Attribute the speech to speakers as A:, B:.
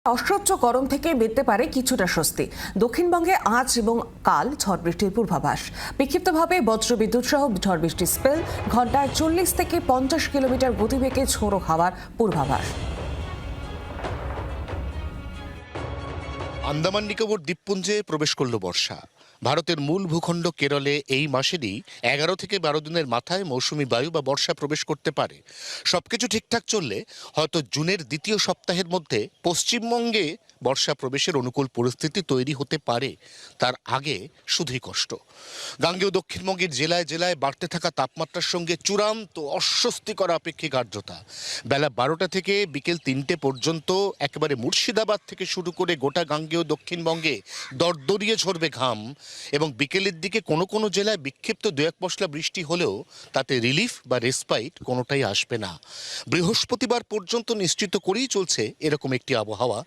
A: অসহ্য গরম থেকে মিলতে পারে কিছুটা স্বস্তি। দক্ষিণবঙ্গে আজ এবং কাল ঝড় বৃষ্টির পূর্বাভাস। বিক্ষিপ্তভাবে বজ্রবিদ্যুৎ সহ ঝড় বৃষ্টির স্পেল, ঘন্টায় 40 থেকে 50 কিলোমিটার গতিবেগে ঝোড়ো হাওয়ার পূর্বাভাস।
B: আন্দামান নিকোবর দ্বীপপুঞ্জে প্রবেশ করল বর্ষা। ভারতের মূল ভূখণ্ড কেরলে এই মাসেরই 11 থেকে 12 দিনের মাথায় মৌসুমি বায়ু বা বর্ষা প্রবেশ করতে পারে। সবকিছু ঠিকঠাক চললে হয়তো জুনের দ্বিতীয় সপ্তাহের মধ্যে পশ্চিমবঙ্গে বর্ষা প্রবেশের অনুকূল পরিস্থিতি তৈরি হতে পারে। তার আগে শুধুই কষ্ট। গাঙ্গেয় দক্ষিণবঙ্গের জেলায় জেলায় বাড়তে থাকা তাপমাত্রার সঙ্গে চূড়ান্ত অস্বস্তিকর আপেক্ষিক আর্দ্রতা। বেলা 12টা থেকে বিকেল 3টে পর্যন্ত একেবারে মুর্শিদাবাদ থেকে শুরু করে গোটা গাঙ্গেয় দক্ষিণবঙ্গে দরদরিয়ে ঝরবে ঘাম, এবং বিকেলের দিকে কোনো কোনো জেলায় বিক্ষিপ্ত 2-1 পশলা বৃষ্টি হলেও তাতে রিলিফ বা রেসপাইট কোনোটাই আসবে না। বৃহস্পতিবার পর্যন্ত নিশ্চিত করেই চলছে এরকম একটি আবহাওয়া।